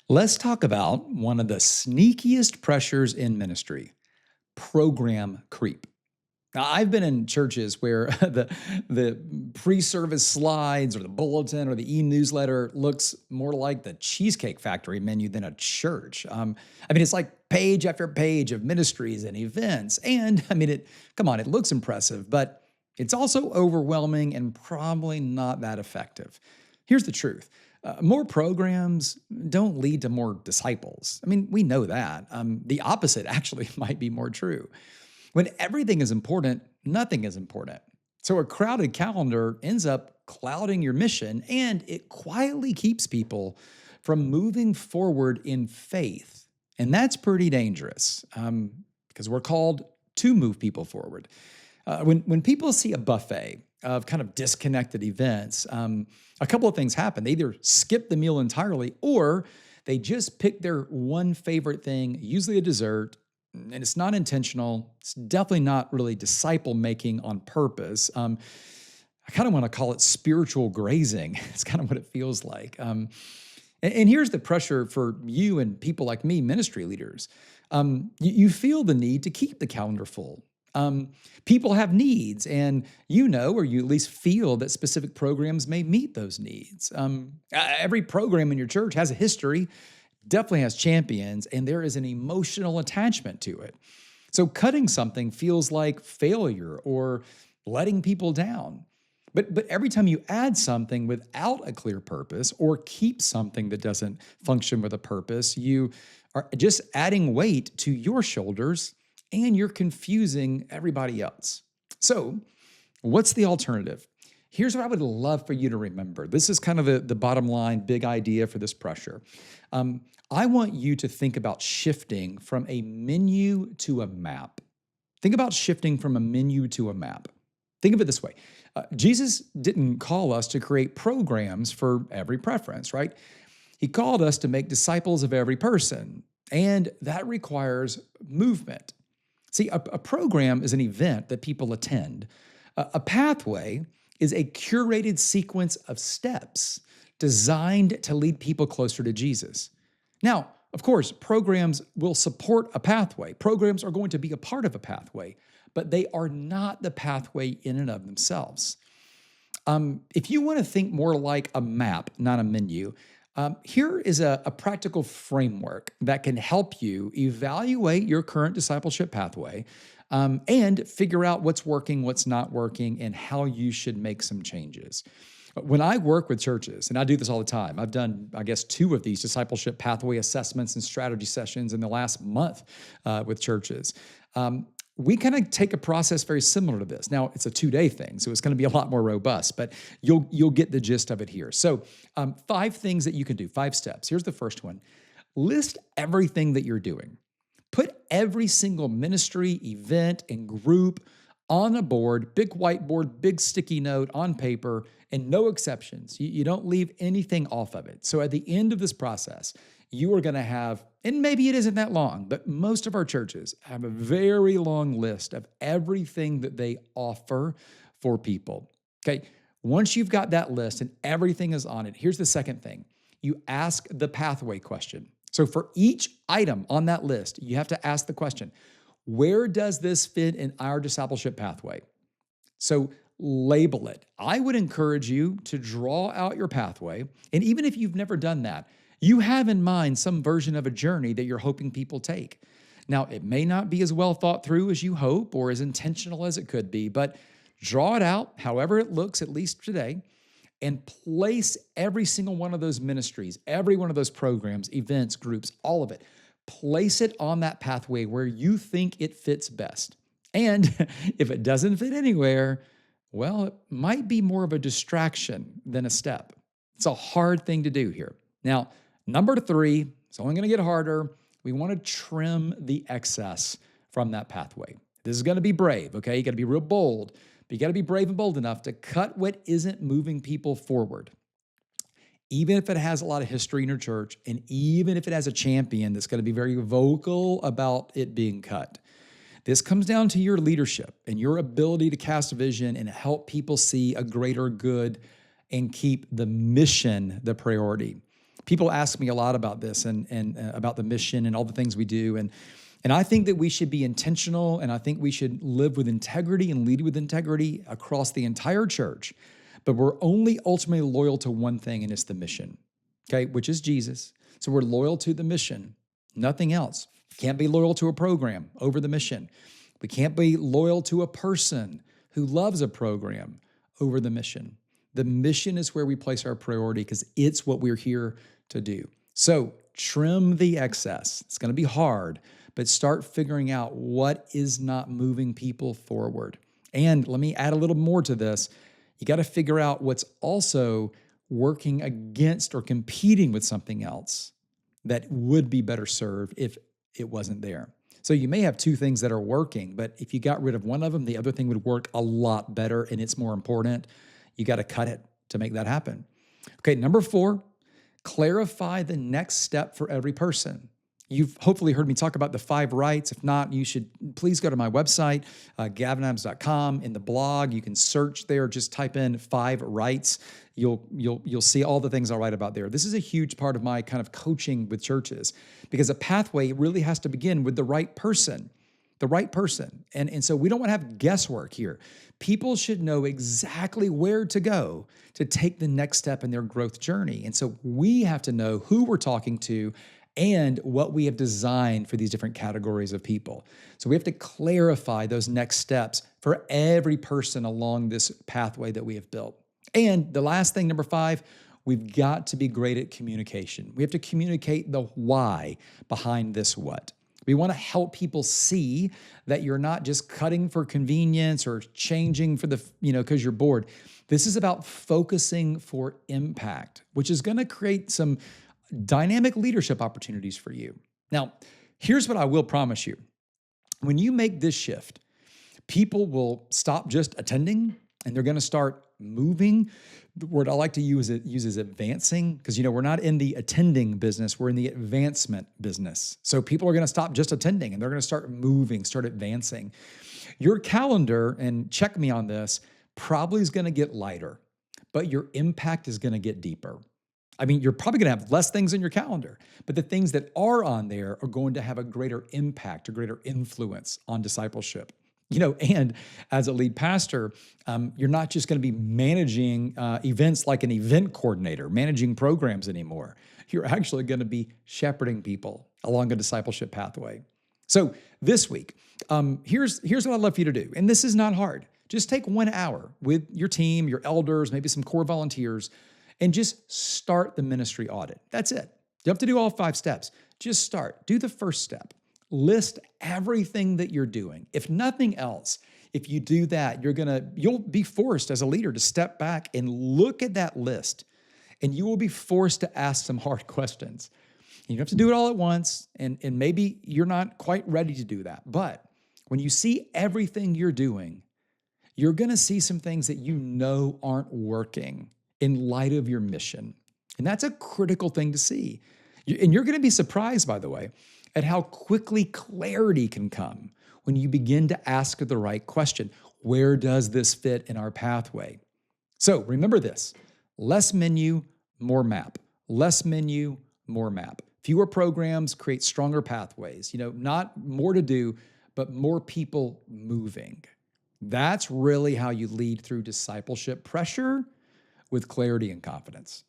Let's talk about one of the sneakiest pressures in ministry, program creep. Now, I've been in churches where the pre-service slides or the bulletin or the e-newsletter looks more like the Cheesecake Factory menu than a church. It's like page after page of ministries and events. And come on, it looks impressive, but it's also overwhelming and probably not that effective. Here's the truth. More programs don't lead to more disciples. We know that. The opposite actually might be more true. When everything is important, nothing is important. So a crowded calendar ends up clouding your mission, and it quietly keeps people from moving forward in faith. And that's pretty dangerous because we're called to move people forward. When people see a buffet of kind of disconnected events, a couple of things happen. They either skip the meal entirely or they just pick their one favorite thing, usually a dessert, and it's not intentional. It's definitely not really disciple making on purpose. I kind of want to call it spiritual grazing. It's kind of what it feels like. And here's the pressure for you and people like me, ministry leaders. You feel the need to keep the calendar full. People have needs, and or you at least feel that specific programs may meet those needs. Every program in your church has a history, definitely has champions, and there is an emotional attachment to it. So cutting something feels like failure or letting people down. But every time you add something without a clear purpose or keep something that doesn't function with a purpose, you are just adding weight to your shoulders and you're confusing everybody else. So, what's the alternative? Here's what I would love for you to remember. This is kind of the bottom line, big idea for this pressure. I want you to think about shifting from a menu to a map. Think about shifting from a menu to a map. Think of it this way. Jesus didn't call us to create programs for every preference, right? He called us to make disciples of every person, and that requires movement. See, a program is an event that people attend. A pathway is a curated sequence of steps designed to lead people closer to Jesus. Now, of course, programs will support a pathway. Programs are going to be a part of a pathway, but they are not the pathway in and of themselves. If you want to think more like a map, not a menu, here is a practical framework that can help you evaluate your current discipleship pathway and figure out what's working, what's not working, and how you should make some changes. When I work with churches, and I do this all the time, I've done, 2 of these discipleship pathway assessments and strategy sessions in the last month with churches. We kind of take a process very similar to this. Now, it's a 2-day thing, so it's going to be a lot more robust, but you'll get the gist of it here. So 5 things that you can do, 5 steps. Here's the first one. List everything that you're doing. Put every single ministry, event, and group on a board, big whiteboard, big sticky note on paper, and no exceptions. You don't leave anything off of it. So at the end of this process, you are going to have, and maybe it isn't that long, but most of our churches have a very long list of everything that they offer for people. Okay, once you've got that list and everything is on it, here's the second thing. You ask the pathway question. So for each item on that list, you have to ask the question, where does this fit in our discipleship pathway? So label it. I would encourage you to draw out your pathway, and even if you've never done that, you have in mind some version of a journey that you're hoping people take. Now, it may not be as well thought through as you hope or as intentional as it could be, but draw it out however it looks, at least today, and place every single one of those ministries, every one of those programs, events, groups, all of it. Place it on that pathway where you think it fits best. And if it doesn't fit anywhere, well, it might be more of a distraction than a step. It's a hard thing to do here. Now, number 3, it's only going to get harder. We want to trim the excess from that pathway. This is going to be brave, okay? You got to be real bold, but you got to be brave and bold enough to cut what isn't moving people forward. Even if it has a lot of history in your church, and even if it has a champion that's going to be very vocal about it being cut. This comes down to your leadership and your ability to cast vision and help people see a greater good and keep the mission the priority. People ask me a lot about this and about the mission and all the things we do. And I think that we should be intentional, and I think we should live with integrity and lead with integrity across the entire church. But we're only ultimately loyal to one thing, and it's the mission, okay, which is Jesus. So we're loyal to the mission, nothing else. Can't be loyal to a program over the mission. We can't be loyal to a person who loves a program over the mission. The mission is where we place our priority because it's what we're here to do. So trim the excess. It's going to be hard, but start figuring out what is not moving people forward. And let me add a little more to this. You got to figure out what's also working against or competing with something else that would be better served if it wasn't there. So you may have two things that are working, but if you got rid of one of them, the other thing would work a lot better and it's more important. You got to cut it to make that happen. Okay, number 4, clarify the next step for every person. You've hopefully heard me talk about the 5 rights. If not, you should please go to my website, gavinadams.com. In the blog, you can search there. Just type in 5 rights. You'll see all the things I'll write about there. This is a huge part of my kind of coaching with churches because a pathway really has to begin with the right person. The right person. And so we don't want to have guesswork here. People should know exactly where to go to take the next step in their growth journey. And so we have to know who we're talking to and what we have designed for these different categories of people. So we have to clarify those next steps for every person along this pathway that we have built. And the last thing, number 5, we've got to be great at communication. We have to communicate the why behind this what. We want to help people see that you're not just cutting for convenience or changing for because you're bored. This is about focusing for impact, which is going to create some dynamic leadership opportunities for you. Now, here's what I will promise you. When you make this shift, people will stop just attending and they're going to start moving. The word I like to use is advancing because, we're not in the attending business. We're in the advancement business. So people are going to stop just attending and they're going to start moving, start advancing. Your calendar, and check me on this, probably is going to get lighter, but your impact is going to get deeper. I mean, you're probably going to have less things in your calendar, but the things that are on there are going to have a greater impact, a greater influence on discipleship. And as a lead pastor, you're not just going to be managing events like an event coordinator, managing programs anymore. You're actually going to be shepherding people along a discipleship pathway. So this week, here's what I'd love for you to do. And this is not hard. Just take 1 hour with your team, your elders, maybe some core volunteers, and just start the ministry audit. That's it. You don't have to do all 5 steps. Just start. Do the first step. List everything that you're doing. If nothing else, if you do that, you'll be forced as a leader to step back and look at that list, and you will be forced to ask some hard questions. You don't have to do it all at once, and maybe you're not quite ready to do that. But when you see everything you're doing, you're going to see some things that aren't working in light of your mission. And that's a critical thing to see. And you're going to be surprised, by the way, at how quickly clarity can come when you begin to ask the right question. Where does this fit in our pathway? So remember this: less menu, more map. Less menu, more map. Fewer programs create stronger pathways. Not more to do, but more people moving. That's really how you lead through discipleship pressure with clarity and confidence.